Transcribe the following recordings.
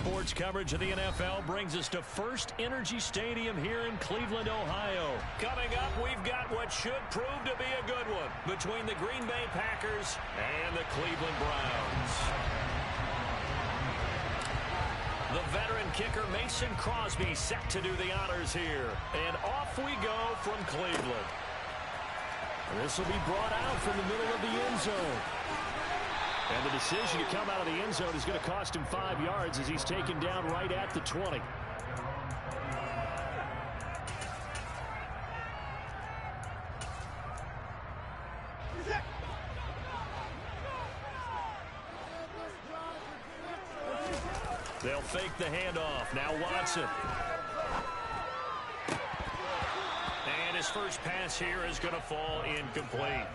Sports coverage of the NFL brings us to First Energy Stadium here in Cleveland, Ohio. Coming up, we've got what should prove to be a good one between the Green Bay Packers and the Cleveland Browns. The veteran kicker Mason Crosby set to do the honors here. And off we go from Cleveland. This will be brought out from the middle of the end zone. And the decision to come out of the end zone is going to cost him 5 yards as he's taken down right at the 20. They'll fake the handoff. Now Watson. And his first pass here is going to fall incomplete.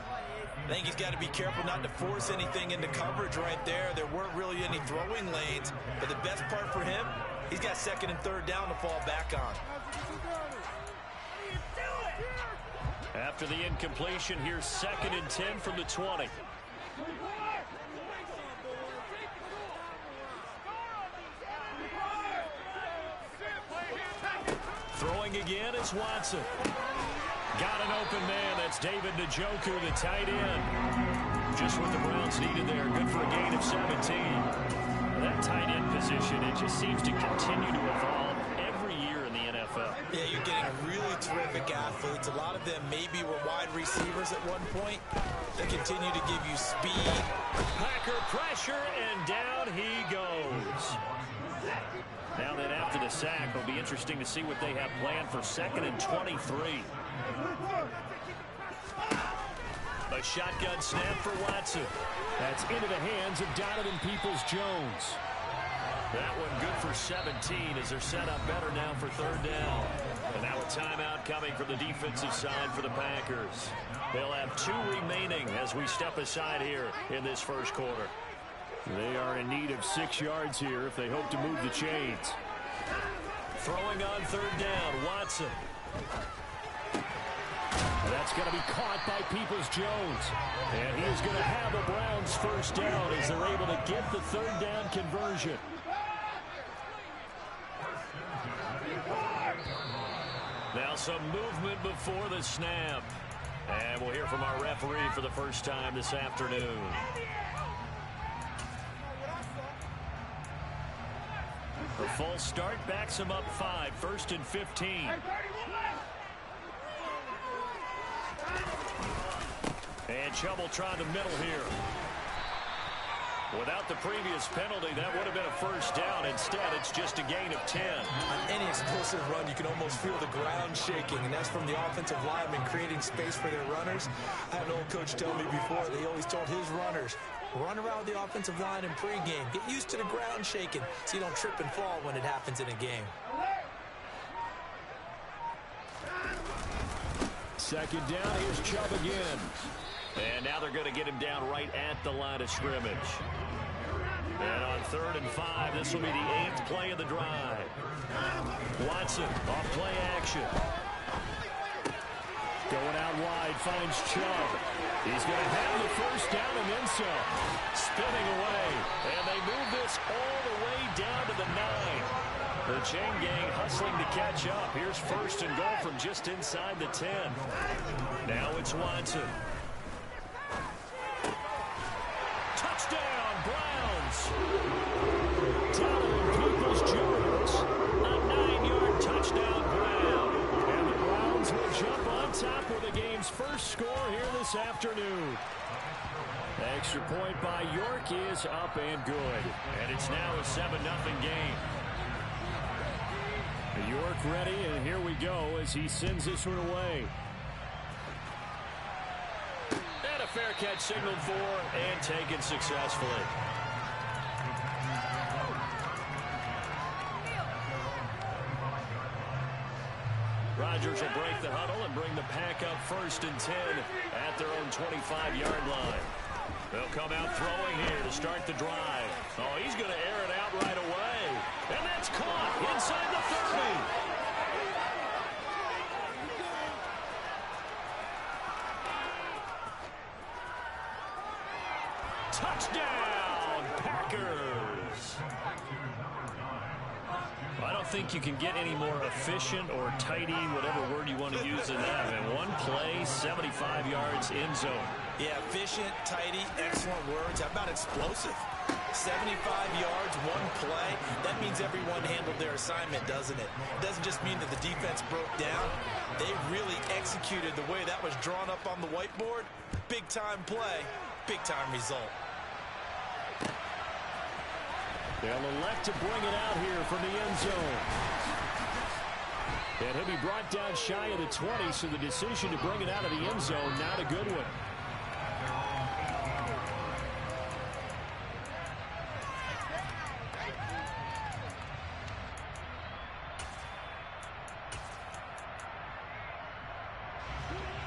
I think he's got to be careful not to force anything into coverage right there. There weren't really any throwing lanes, but the best part for him, he's got second and third down to fall back on. After the incompletion, here's 2nd and 10 from the 20. Throwing again is Watson. Got an open man. That's David Njoku, the tight end. Just what the Browns needed there. Good for a gain of 17. That tight end position, it just seems to continue to evolve every year in the NFL. Yeah, you're getting really terrific athletes. A lot of them maybe were wide receivers at one point. They continue to give you speed. Packer pressure, and down he goes. Now then, after the sack, it'll be interesting to see what they have planned for 2nd and 23. A shotgun snap for Watson. That's into the hands of Donovan Peoples-Jones. That one good for 17 as they're set up better now for 3rd down. And now a timeout coming from the defensive side for the Packers. They'll have 2 remaining as we step aside here in this first quarter. They are in need of 6 yards here if they hope to move the chains. Throwing on 3rd down, Watson. That's going to be caught by Peoples-Jones. And he is going to have the Browns first down as they're able to get the 3rd down conversion. Now some movement before the snap. And we'll hear from our referee for the first time this afternoon. The false start backs him up 5, 1st and 15. And Chubb will try the middle here. Without the previous penalty, that would have been a first down. Instead, it's just a gain of 10. On any explosive run, you can almost feel the ground shaking, and that's from the offensive linemen creating space for their runners. I had an old coach tell me before, they always told his runners, run around the offensive line in pregame. Get used to the ground shaking so you don't trip and fall when it happens in a game. 2nd down, here's Chubb again. And now they're going to get him down right at the line of scrimmage. And on 3rd and 5, this will be the 8th play of the drive. Watson off play action. Going out wide, finds Chubb. He's going to have the first down and then some. Spinning away. And they move this all the way down to the 9. The chain gang hustling to catch up. Here's 1st and goal from just inside the 10. Now it's Watson. Touchdown, Browns. Donovan Peoples-Jones. A 9-yard touchdown grab. And the Browns will jump on top with the game's first score here this afternoon. The extra point by York is up and good. And it's now a 7-0 game. York ready, and here we go as he sends this one away. And a fair catch signaled for and taken successfully. Rodgers will break the huddle and bring the pack up 1st and 10 at their own 25-yard line. They'll come out throwing here to start the drive. Oh, he's going to air it out right away. And that's caught inside the 30. Touchdown, Packers. I don't think you can get any more efficient or tidy, whatever word you want to use in that. And one play, 75 yards in zone. Yeah, efficient, tidy, excellent words. How about explosive? 75 yards, one play. That means everyone handled their assignment, doesn't it? It doesn't just mean that the defense broke down. They really executed the way that was drawn up on the whiteboard. Big-time play, big-time result. They'll elect to bring it out here from the end zone. And he'll be brought down shy of the 20, so the decision to bring it out of the end zone, not a good one.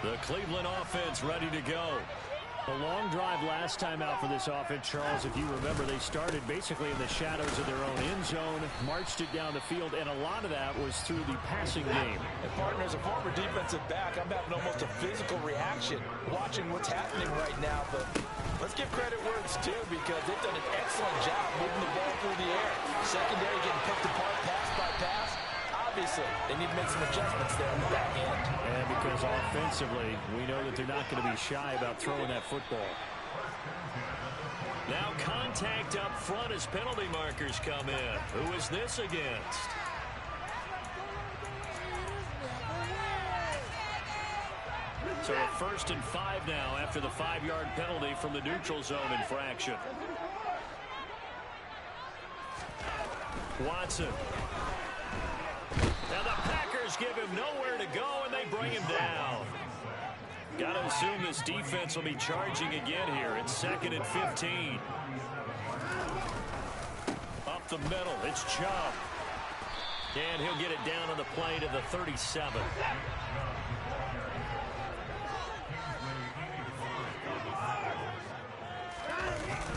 The Cleveland offense ready to go. A long drive last time out for this offense, Charles. If you remember, they started basically in the shadows of their own end zone, marched it down the field, and a lot of that was through the passing game. And partner, as a former defensive back, I'm having almost a physical reaction watching what's happening right now. But let's give credit where it's due, because they've done an excellent job moving the ball through the air. Secondary getting picked apart pass by pass. Obviously, they need to make some adjustments there on the back end. And because offensively, we know that they're not going to be shy about throwing that football. Now contact up front as penalty markers come in. Who is this against? So a 1st and 5 now after the 5-yard penalty from the neutral zone infraction. Watson. Now the Packers give him nowhere to go, and they bring him down. Got to assume this defense will be charging again here. It's 2nd and 15. Up the middle, it's Chubb. And he'll get it down on the play to the 37.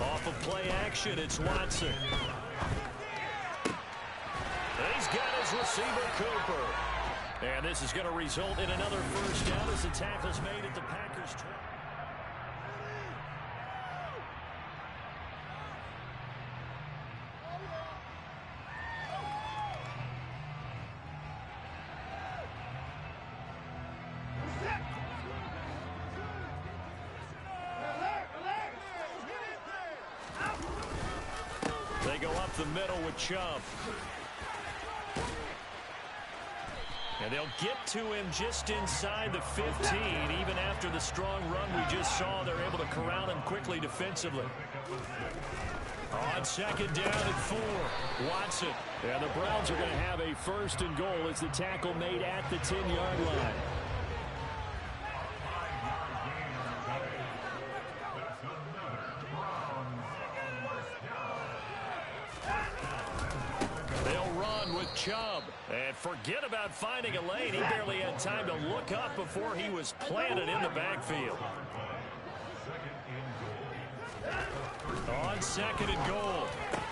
Off of play action, it's Watson. He's got his receiver, Cooper. And this is going to result in another first down as the tackle's made at the Packers' 20. They go up the middle with Chubb. And they'll get to him just inside the 15. Even after the strong run we just saw, they're able to corral him quickly defensively. On 2nd down and 4, Watson. And the Browns are going to have a 1st and goal as the tackle made at the 10-yard line. Chubb. And forget about finding a lane. He barely had time to look up before he was planted in the backfield. On 2nd and goal,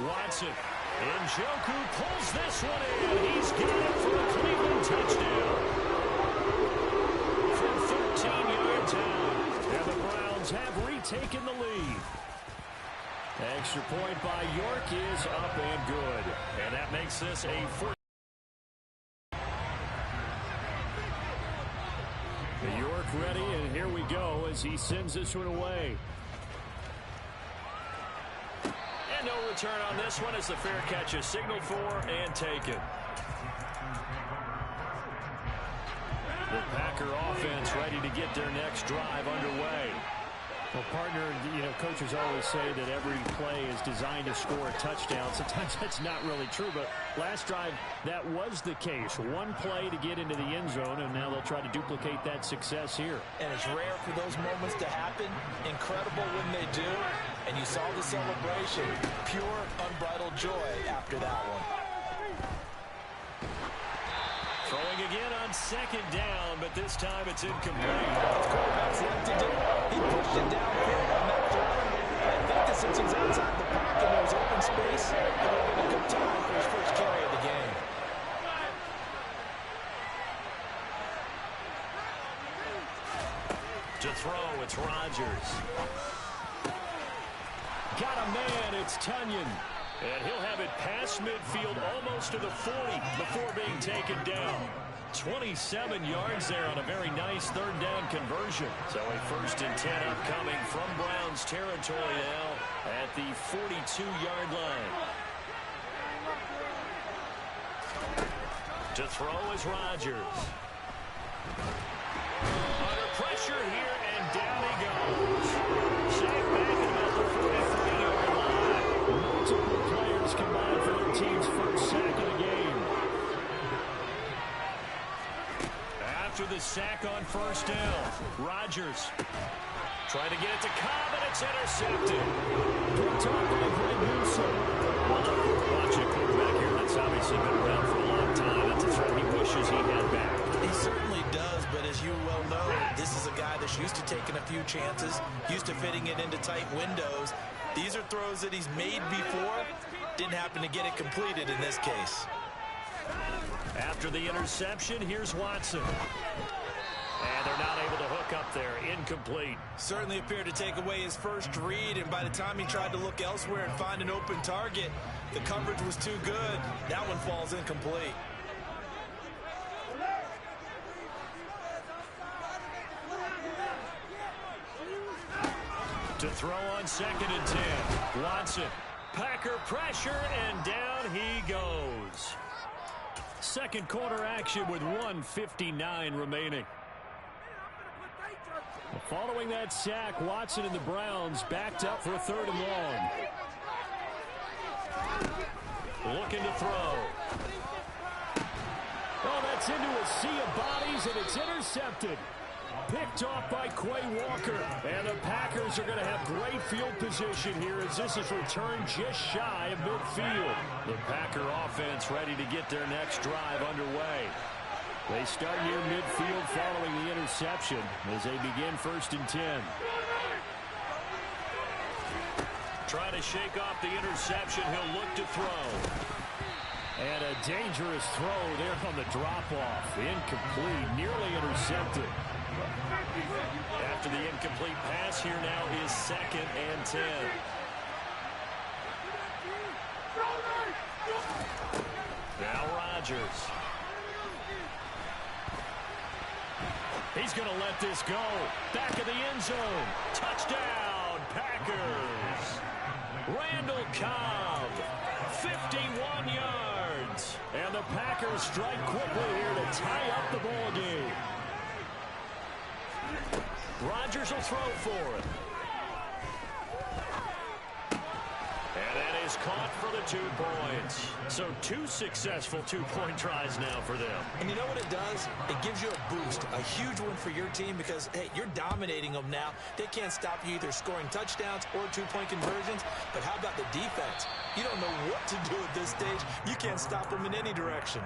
Watson. Njoku pulls this one in. He's got it for a Cleveland touchdown. From 13 yards out. And the Browns have retaken the lead. Extra point by York is up and good. And that makes this a 4. York ready, and here we go as he sends this one away. And no return on this one as the fair catch is signaled for and taken. The Packer offense ready to get their next drive underway. Well, partner, you know, coaches always say that every play is designed to score a touchdown. Sometimes that's not really true, but last drive, that was the case. One play to get into the end zone, and now they'll try to duplicate that success here. And it's rare for those moments to happen. Incredible when they do. And you saw the celebration. Pure, unbridled joy after that one. Throwing again on 2nd down, but this time it's incomplete. His quarterback's like to do. He pushed it downfield on that throw. I think that since he's outside the pocket, there was open space. It would have been a good time for his first carry of the game. To throw, it's Rodgers. Got a man, it's Tunyon. And he'll have it past midfield almost to the 40 before being taken down. 27 yards there on a very nice third down conversion. So a 1st and 10 upcoming from Browns territory now at the 42-yard line. To throw is Rodgers. Under pressure here, and down he goes. Sacked back at about the 43-yard line. Multiple players combined for their team's first sack of the game. After the sack on 1st down, Rodgers trying to get it to Cobb, and it's intercepted. Picked off by Greg Newsome. Watching a quarterback here that's obviously been around for a long time. That's a threat he wishes he had back. He certainly does, but as you well know, this is a guy that's used to taking a few chances, used to fitting it into tight windows. These are throws that he's made before. Didn't happen to get it completed in this case. After the interception, here's Watson. And they're not able to hook up there. Incomplete. Certainly appeared to take away his first read, and by the time he tried to look elsewhere and find an open target, the coverage was too good. That one falls incomplete. To throw on 2nd and 10. Watson. Packer pressure, and down he goes. Second quarter action with 1:59 remaining. Following that sack, Watson and the Browns backed up for a 3rd and long. Looking to throw. Oh, that's into a sea of bodies, and it's intercepted. Picked off by Quay Walker. And the Packers are going to have great field position here as this is returned just shy of midfield. The Packer offense ready to get their next drive underway. They start near midfield following the interception as they begin 1st and 10. Trying to shake off the interception. He'll look to throw. And a dangerous throw there on the drop-off. Incomplete, nearly intercepted. After the incomplete pass, here now is 2nd and 10. Now Rodgers. He's going to let this go. Back of the end zone. Touchdown, Packers. Randall Cobb, 51 yards. And the Packers strike quickly here to tie up the ball game. Rodgers will throw for it. And that is caught for the 2 points. So 2 successful 2-point tries now for them. And you know what it does? It gives you a boost, a huge one for your team because, hey, you're dominating them now. They can't stop you either scoring touchdowns or 2-point conversions. But how about the defense? You don't know what to do at this stage. You can't stop them in any direction.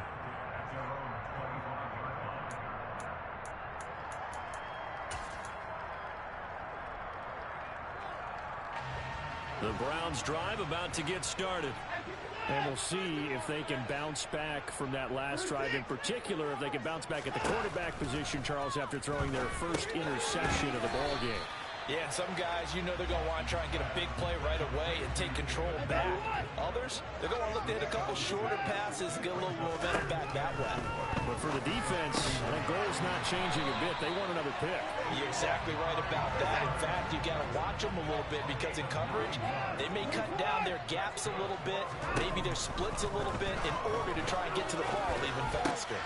The Browns drive about to get started. And we'll see if they can bounce back from that last drive. In particular, if they can bounce back at the quarterback position, Charles, after throwing their first interception of the ball game. Yeah, and some guys, you know they're going to want to try and get a big play right away and take control back. Others, they're going to look to hit a couple shorter passes and get a little momentum back that way. But for the defense, that goal's not changing a bit. They want another pick. You're exactly right about that. In fact, you got to watch them a little bit because in coverage, they may cut down their gaps a little bit, maybe their splits a little bit in order to try and get to the ball even faster.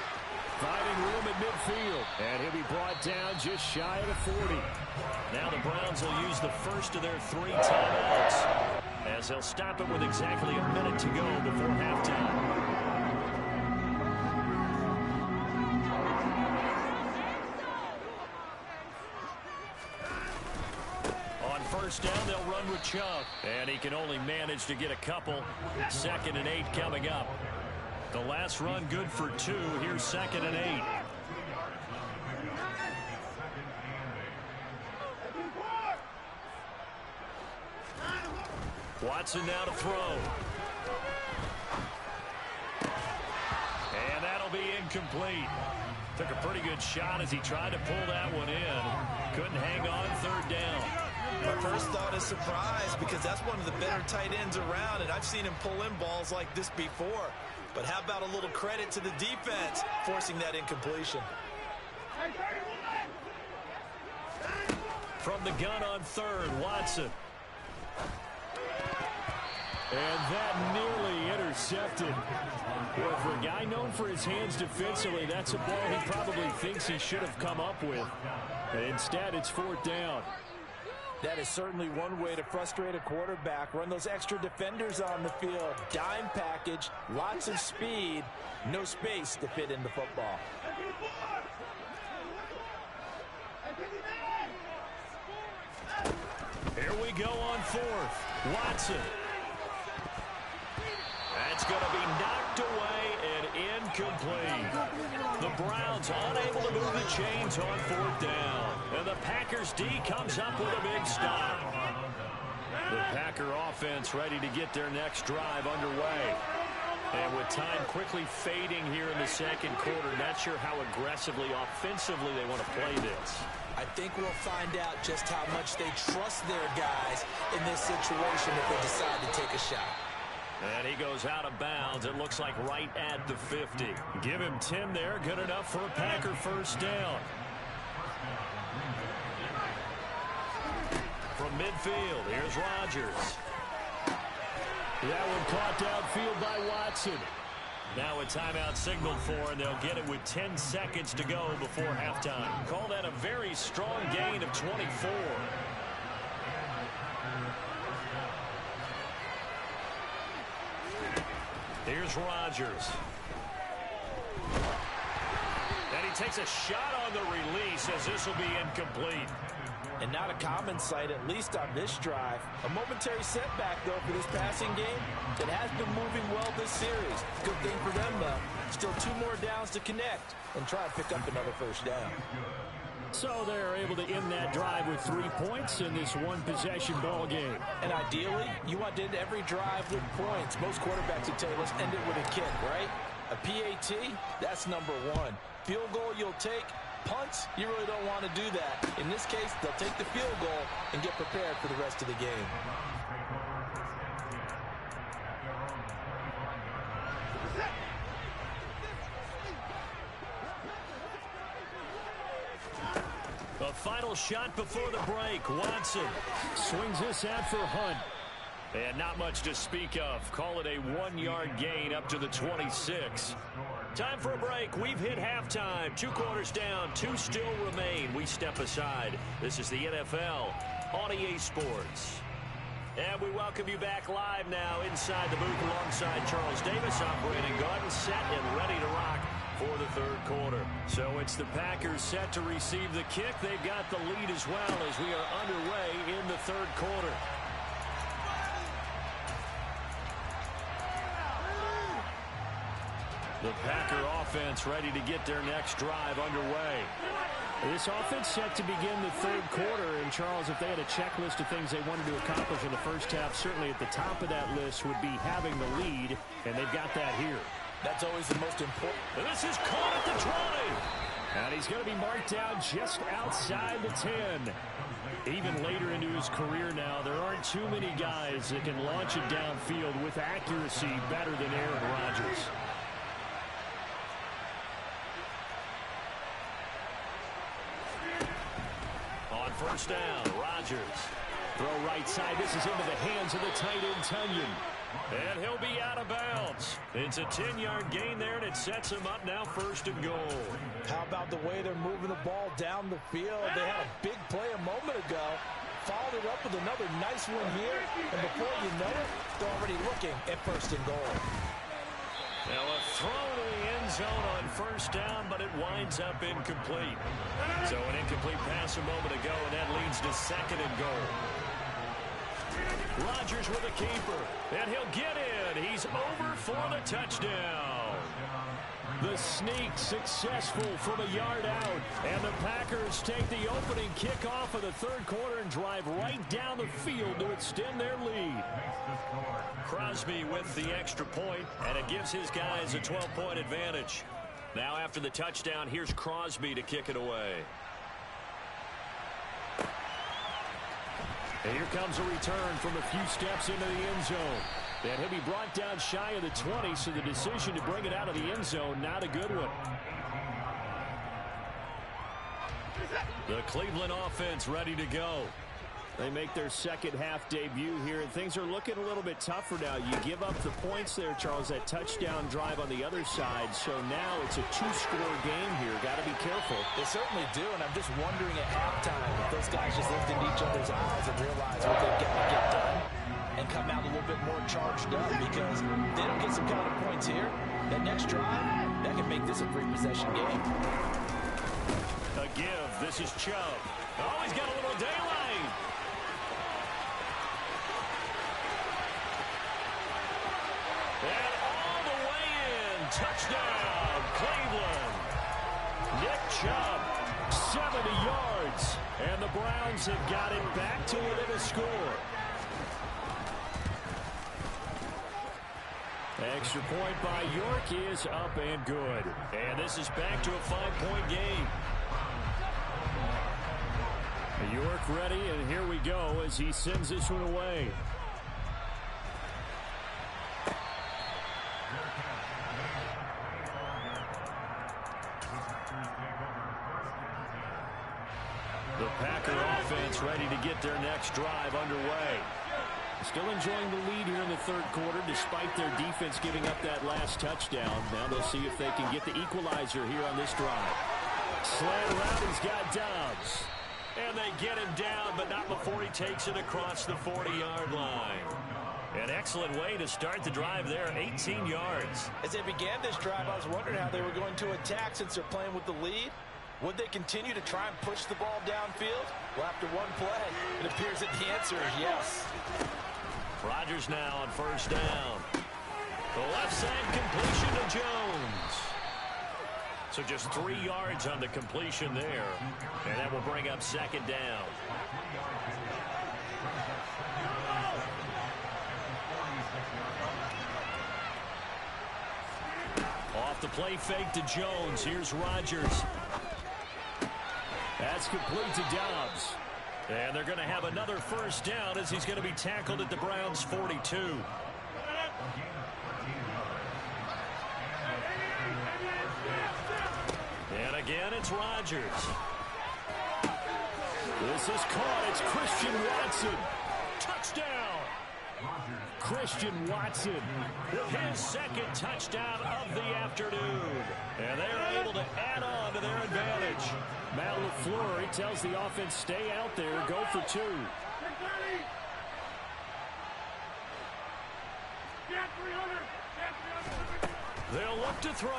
Finding room at midfield, and he'll be brought down just shy of the 40. Now the Browns will use the first of their 3 timeouts as they'll stop it with exactly a minute to go before halftime. On 1st down, they'll run with Chubb, and he can only manage to get a couple. 2nd and 8 coming up. The last run good for 2. Here's 2nd and 8. Watson now to throw. And that'll be incomplete. Took a pretty good shot as he tried to pull that one in. Couldn't hang on 3rd down. My first thought is surprise because that's one of the better tight ends around, and I've seen him pull in balls like this before. But how about a little credit to the defense forcing that incompletion? From the gun on third, Watson. And that nearly intercepted. Well, for a guy known for his hands defensively, that's a ball he probably thinks he should have come up with. And instead, it's fourth down. That is certainly one way to frustrate a quarterback. Run those extra defenders on the field. Dime package, lots of speed, no space to fit in the football. Here we go on fourth. Watson. That's going to be knocked away and incomplete. The Browns unable to move the chains on fourth down. And the Packers D comes up with a big stop. The Packer offense ready to get their next drive underway. And with time quickly fading here in the second quarter, not sure how aggressively, offensively they want to play this. I think we'll find out just how much they trust their guys in this situation if they decide to take a shot. And he goes out of bounds. It looks like right at the 50. Give him 10 there. Good enough for a Packer first down. From midfield, here's Rodgers. That one caught downfield by Watson. Now a timeout signaled for, and they'll get it with 10 seconds to go before halftime. Call that a very strong gain of 24. Here's Rodgers. And he takes a shot on the release as this will be incomplete. And not a common sight, at least on this drive. A momentary setback, though, for this passing game that has been moving well this series. Good thing for them, though. Still 2 more downs to connect and try to pick up another first down. So they're able to end that drive with 3 points in this one-possession ball game. And ideally, you want to end every drive with points. Most quarterbacks would tell you, let's end it with a kick, right? A PAT, that's number 1. Field goal you'll take. Punts, you really don't want to do that. In this case, they'll take the field goal and get prepared for the rest of the game. The final shot before the break. Watson swings this out for Hunt. And not much to speak of. Call it a 1-yard gain up to the 26. Time for a break. We've hit halftime. 2 quarters down. 2 still remain. We step aside. This is the NFL on EA Sports. And we welcome you back live now inside the booth alongside Charles Davis. I'm Brandon Gordon, set and ready to rock for the third quarter. So it's the Packers set to receive the kick. They've got the lead as well as we are underway in the third quarter. The Packer offense ready to get their next drive underway. This offense set to begin the third quarter. And, Charles, if they had a checklist of things they wanted to accomplish in the first half, certainly at the top of that list would be having the lead, and they've got that here. That's always the most important. And this is caught at the 20. And he's going to be marked down just outside the 10. Even later into his career now, there aren't too many guys that can launch it downfield with accuracy better than Aaron Rodgers. First down, Rodgers. Throw right side. This is into the hands of the tight end, Tunyon. And he'll be out of bounds. It's a 10-yard gain there, and it sets him up now first and goal. How about the way they're moving the ball down the field? They had a big play a moment ago. Followed it up with another nice one here. And before you know it, they're already looking at first and goal. Now a throw to the end zone on first down, but it winds up incomplete. So an incomplete pass a moment ago, and that leads to second and goal. Rodgers with a keeper, and he'll get in. He's over for the touchdown. The sneak successful from a yard out, and the Packers take the opening kickoff of the third quarter and drive right down the field to extend their lead. Crosby with the extra point, and it gives his guys a 12-point advantage. Now after the touchdown, here's Crosby to kick it away. And here comes a return from a few steps into the end zone. And he'll be brought down shy of the 20, so the decision to bring it out of the end zone, not a good one. The Cleveland offense ready to go. They make their second half debut here, and things are looking a little bit tougher now. You give up the points there, Charles, that touchdown drive on the other side. So now it's a two-score game here. Got to be careful. They certainly do, and I'm just wondering at halftime if those guys just looked into each other's eyes and realized what they've got to get done and come out a little bit more charged up, because if they don't get some kind of points here, that next drive, that can make this a three-possession game. A give. This is Chubb. Oh, he's got a little daylight. And all the way in. Touchdown, Cleveland. Nick Chubb, 70 yards. And the Browns have got it back to within a score. Extra point by York is up and good. And this is back to a 5-point game. York ready, and here we go as he sends this one away. The Packer offense ready to get their next drive underway. Still enjoying the lead here in the third quarter despite their defense giving up that last touchdown. Now they'll see if they can get the equalizer here on this drive. Slant around, he's got Dobbs. And they get him down, but not before he takes it across the 40-yard line. An excellent way to start the drive there, 18 yards. As they began this drive, I was wondering how they were going to attack since they're playing with the lead. Would they continue to try and push the ball downfield? Well, after one play, it appears that the answer is yes. Rodgers now on first down. The left side completion to Jones. So just 3 yards on the completion there. And that will bring up second down. Off the play fake to Jones. Here's Rodgers. That's complete to Dobbs. And they're going to have another first down as he's going to be tackled at the Browns' 42. And again, it's Rodgers. This is caught. It's Christian Watson. Touchdown. Christian Watson with his second touchdown of the afternoon. And they're able to add on to their advantage. Matt LaFleur, he tells the offense, stay out there, go for two. They'll look to throw.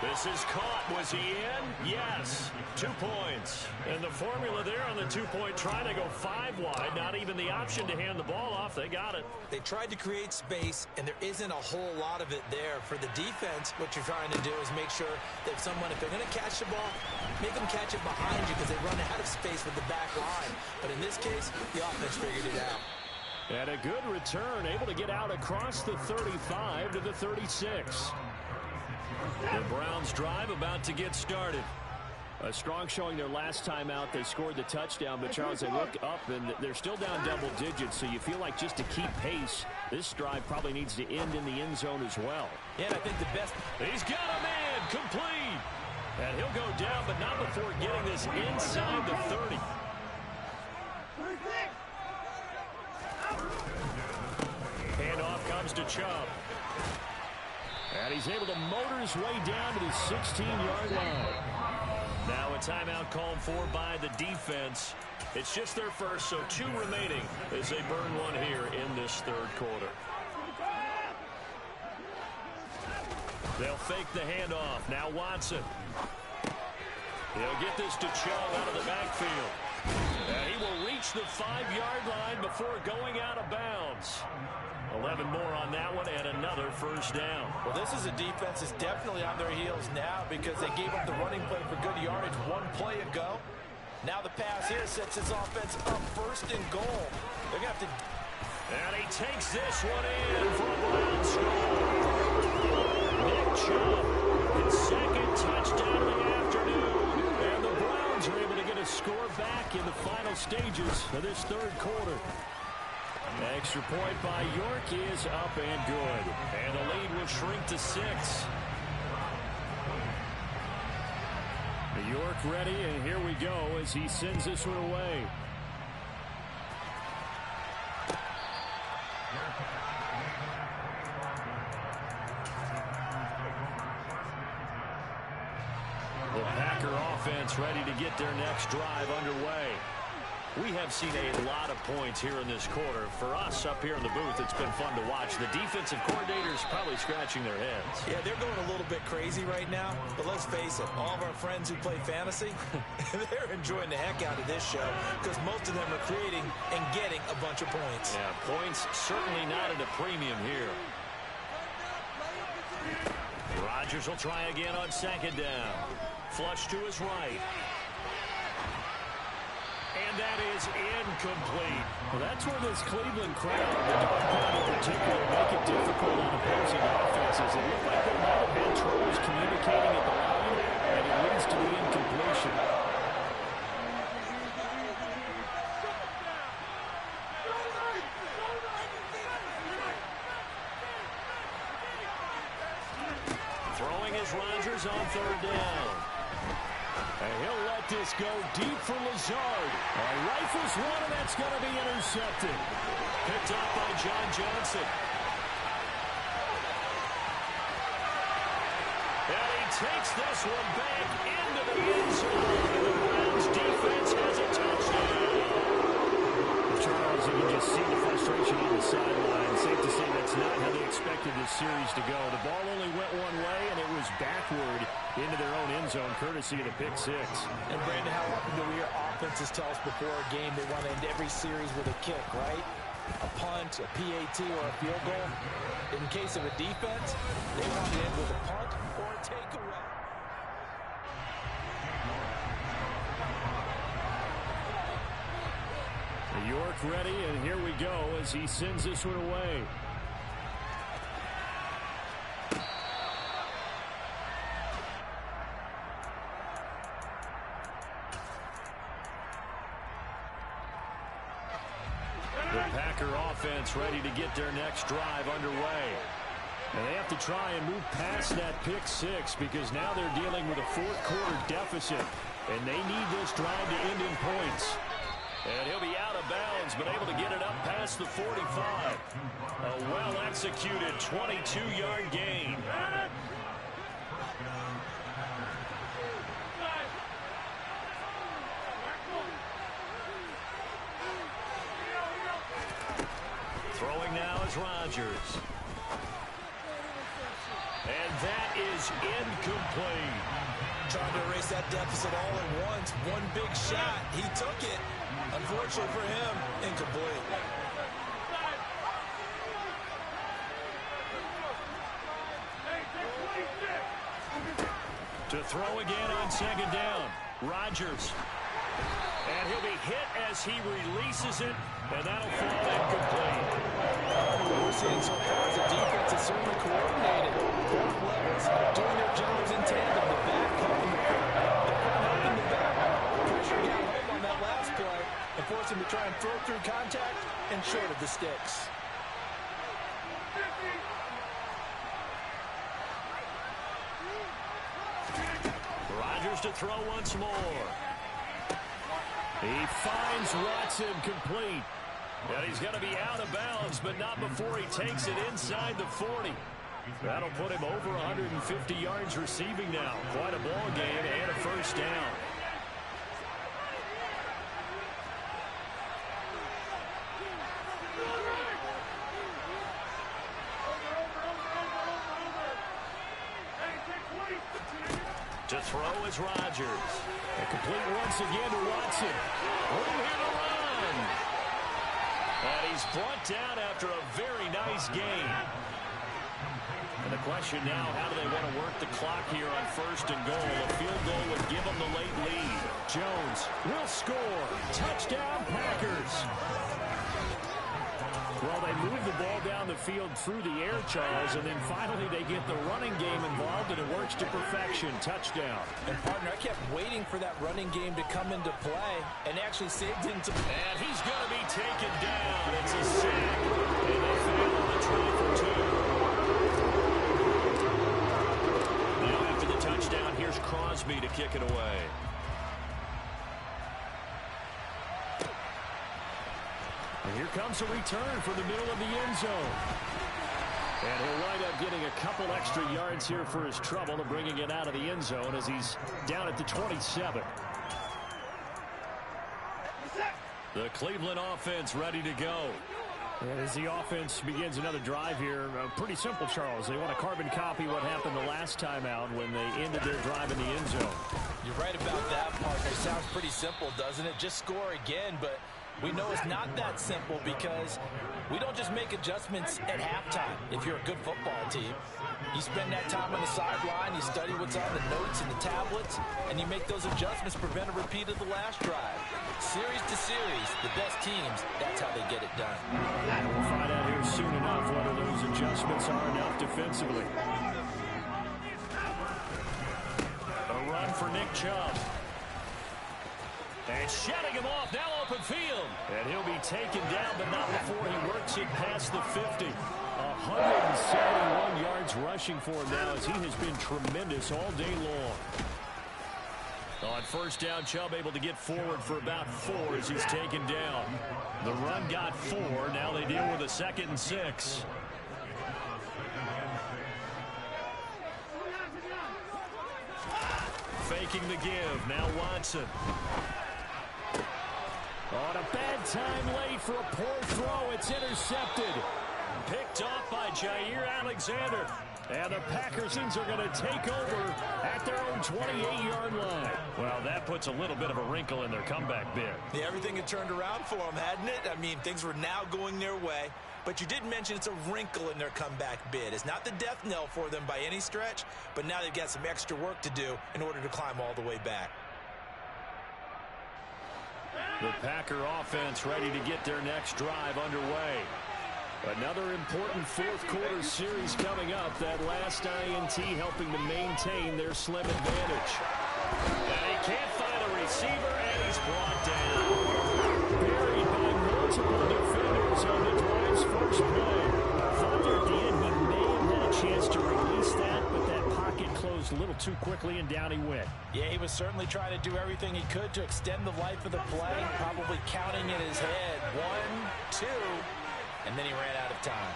This is caught. Was he in? Yes. 2 points. And the formula there on the two-point try to go 5 wide. Not even the option to hand the ball off. They got it. They tried to create space, and there isn't a whole lot of it there. For the defense, what you're trying to do is make sure that someone, if they're going to catch the ball, make them catch it behind you because they run out of space with the back line. But in this case, the offense figured it out. And a good return, able to get out across the 35 to the 36. The Browns drive about to get started. A strong showing their last time out. They scored the touchdown, but Charles, they look up and they're still down double digits, so you feel like just to keep pace, this drive probably needs to end in the end zone as well. Yeah, and I think the best... He's got a man, complete. And he'll go down, but not before getting this inside the 30. Handoff comes to Chubb. And he's able to motor his way down to the 16-yard line. Now a timeout called for by the defense. It's just their first, so 2 remaining as they burn one here in this third quarter. They'll fake the handoff. Now Watson. He'll get this to Chubb out of the backfield. And he will reach the 5-yard line before going out of bounds. 11 more on that one and another first down. Well, this is a defense that's definitely on their heels now because they gave up the running play for good yardage 1 play ago. Now the pass here sets his offense up first and goal. They're going to have to... And he takes this one in for a Brown score. Nick Chubb, his second touchdown of the afternoon. And the Browns are able to get a to score back in the final stages of this third quarter. The extra point by York is up and good. And the lead will shrink to 6. York ready, and here we go as he sends this one away. The Packer offense ready to get their next drive underway. We have seen a lot of points here in this quarter. For us up here in the booth, it's been fun to watch. The defensive coordinators probably scratching their heads. Yeah, they're going a little bit crazy right now. But let's face it, all of our friends who play fantasy, they're enjoying the heck out of this show because most of them are creating and getting a bunch of points. Yeah, points certainly not at a premium here. Rodgers will try again on second down. Flush to his right. And that is incomplete. Well, that's where this Cleveland crowd, the dark crowd in particular, make it difficult on opposing offenses. It looked like they might have had troubles communicating at the line, and it leads to the incompletion. Throwing is Rodgers on third down. And he'll let this go deep for Lazard. Rifles one, and that's going to be intercepted. Picked up by John Johnson. And he takes this one back into the end zone. The Browns defense has a touchdown. Charles, you can just see the frustration on the sideline. Safe to say that's not how they expected this series to go. The ball only went one way, and it was backward into their own end zone, courtesy of the pick six. And Brandon, how often do we hear offenses tell us before a game they want to end every series with a kick, right? A punt, a PAT, or a field goal. In case of a defense, they want to end with a punt or a takeaway. York ready, and here we go as he sends this one away. The Packer offense ready to get their next drive underway. And they have to try and move past that pick six because now they're dealing with a fourth quarter deficit. And they need this drive to end in points. And he'll be out of bounds, but able to get it up past the 45. A well-executed 22-yard gain. Throwing now is Rodgers. And that is incomplete. Trying to erase that deficit all at once. One big shot. He took it. Unfortunately for him, incomplete. To throw again on second down. Rodgers. And he'll be hit as he releases it, and that'll fall incomplete. What we're seeing so far is the defense is certainly coordinated. Both levels doing their jobs in tandem. The back helping the front. The front helping the back. Pressure got home on that last play and forced him to try and throw through contact and short of the sticks. Rodgers to throw once more. He finds Watson complete. And he's going to be out of bounds, but not before he takes it inside the 40. That'll put him over 150 yards receiving now. Quite a ball game and a first down. To throw is Rodgers. And complete once again to Watson. Room here to run. And he's brought down after a very nice gain. And the question now, how do they want to work the clock here on first and goal? A field goal would give them the late lead. Jones will score. Touchdown, Packers. Well, they move the ball down the field through the air, Charles, and then finally they get the running game involved, and it works to perfection. Touchdown. And, partner, I kept waiting for that running game to come into play, and actually saved him to... And he's going to be taken down. It's a sack, and they fail on the try for two. Now after the touchdown, here's Crosby to kick it away. And here comes a return from the middle of the end zone. And he'll wind up getting a couple extra yards here for his trouble and bringing it out of the end zone as he's down at the 27. The Cleveland offense ready to go. And as the offense begins another drive here, pretty simple, Charles. They want to carbon copy what happened the last time out when they ended their drive in the end zone. You're right about that, partner. Sounds pretty simple, doesn't it? Just score again, but we know it's not that simple because we don't just make adjustments at halftime if you're a good football team. You spend that time on the sideline, you study what's on the notes and the tablets, and you make those adjustments to prevent a repeat of the last drive. Series to series, the best teams, that's how they get it done. And we'll find out here soon enough whether those adjustments are enough defensively. A run for Nick Chubb. And shutting him off, now open field. And he'll be taken down, but not before he works it past the 50. 171 yards rushing for him now as he has been tremendous all day long. On first down, Chubb able to get forward for about 4 as he's taken down. The run got 4. Now they deal with a 2nd and 6. Faking the give. Now Watson. On a bad time late for a poor throw. It's intercepted. Picked off by Jair Alexander. And the Packersons are going to take over at their own 28-yard line. Well, that puts a little bit of a wrinkle in their comeback bid. Yeah, everything had turned around for them, hadn't it? I mean, things were now going their way. But you did mention it's a wrinkle in their comeback bid. It's not the death knell for them by any stretch, but now they've got some extra work to do in order to climb all the way back. The Packer offense ready to get their next drive underway. Another important fourth-quarter series coming up. That last INT helping to maintain their slim advantage. And he can't find a receiver, and he's brought down. Buried by multiple defenders on the drive's first play. Thought there at the end he may have had a chance to release that, but that pocket closed a little too quickly, and down he went. Yeah, he was certainly trying to do everything he could to extend the life of the play, probably counting in his head. 1, 2... and then he ran out of time.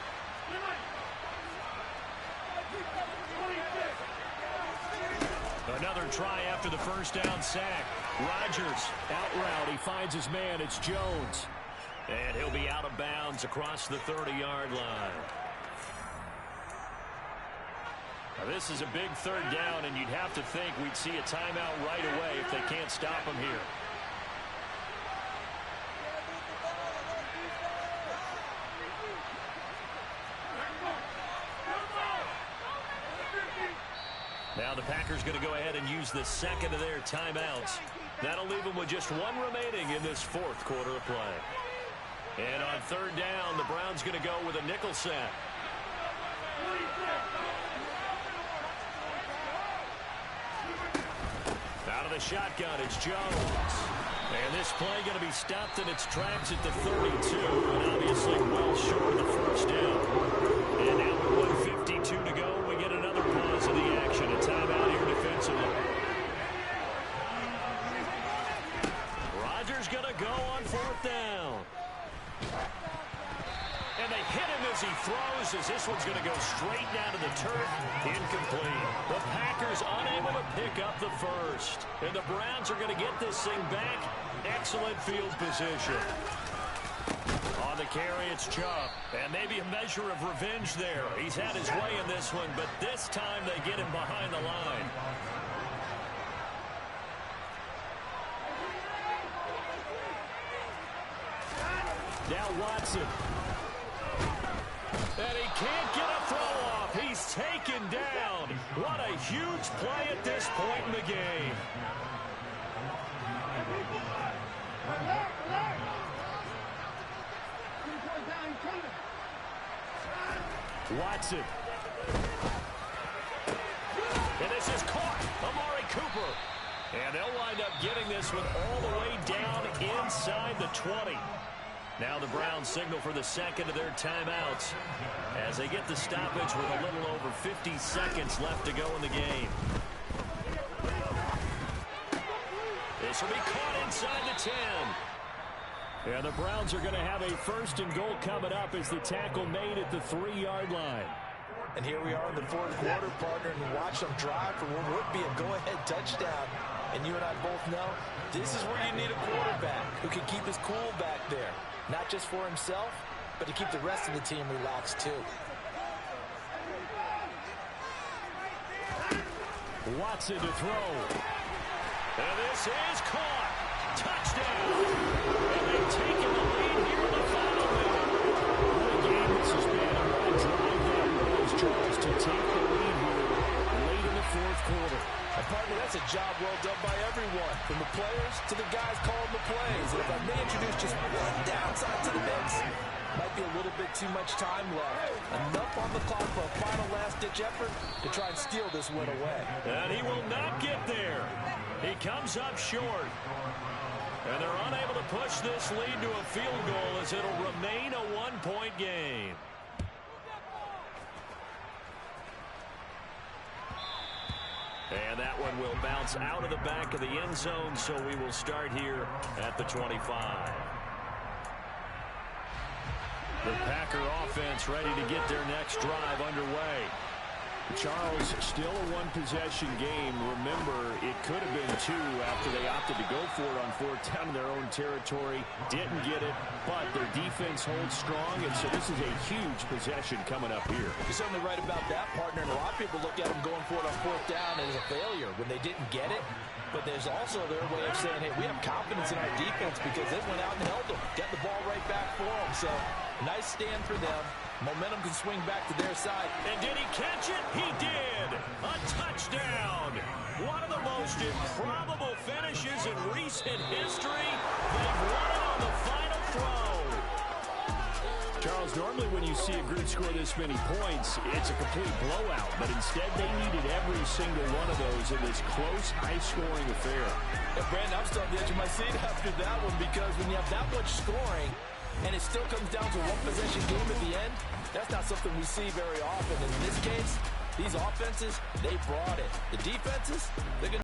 Another try after the first down sack. Rodgers out route. He finds his man. It's Jones. And he'll be out of bounds across the 30-yard line. Now, this is a big third down, and you'd have to think we'd see a timeout right away if they can't stop him here. Now the Packers going to go ahead and use the second of their timeouts. That'll leave them with just 1 remaining in this fourth quarter of play. And on third down, the Browns going to go with a nickel set. Out of the shotgun, it's Jones. And this play going to be stopped in its tracks at the 32, and obviously well short of the first down. And now with 1:52 to go, we get another pause of the action. A timeout here defensively. Rodgers going to go on fourth down. And they hit him as he throws, as this one's going to go straight down to the turf. Incomplete. The Packers unable to pick up the first. And the Browns are going to get this thing back. Excellent field position. On the carry, it's Chubb. And maybe a measure of revenge there. He's had his way in this one, but this time they get him behind the line. Now Watson. And he can't get a throw off. He's taken down. What a huge play at this point in the game. Watson. And this is caught. Amari Cooper. And they'll wind up getting this one all the way down inside the 20. Now the Browns signal for the second of their timeouts as they get the stoppage with a little over 50 seconds left to go in the game. This will be caught inside the 10. And the Browns are going to have a first and goal coming up as the tackle made at the 3-yard line. And here we are in the fourth quarter, partner, and watch them drive for what would be a go-ahead touchdown. And you and I both know this is where you need a quarterback who can keep his cool back there. Not just for himself, but to keep the rest of the team relaxed too. Watson to throw. And this is caught. Touchdown. And they've taken the lead here in the final minute. What a game this has been. And what a drive that was, Charles, to take the lead here late in the fourth quarter. And partner, that's a job well done by everyone, from the players to the guys calling the plays. And if I may introduce just one downside to the mix, might be a little bit too much time left. Enough on the clock for a final last-ditch effort to try and steal this win away. And he will not get there. He comes up short. And they're unable to push this lead to a field goal as it'll remain a one-point game. And that one will bounce out of the back of the end zone, so we will start here at the 25. The Packer offense ready to get their next drive underway. Charles, still a one-possession game. Remember, it could have been two after they opted to go for it on fourth down in their own territory. Didn't get it, but their defense holds strong, and so this is a huge possession coming up here. You're certainly right about that, partner. And a lot of people look at them going for it on fourth down as a failure when they didn't get it. But there's also their way of saying, hey, we have confidence in our defense because they went out and held them. Get the ball right back for them. So, nice stand for them. Momentum can swing back to their side. And did he catch it? He did. A touchdown. One of the most improbable finishes in recent history. They've won it on the final throw. Charles, normally when you see a group score this many points, it's a complete blowout. But instead, they needed every single one of those in this close, high-scoring affair. Yeah, Brandon, I'm still on the edge of my seat after that one because when you have that much scoring, and it still comes down to a one-possession game at the end, that's not something we see very often. And in this case, these offenses, they brought it. The defenses, they're going to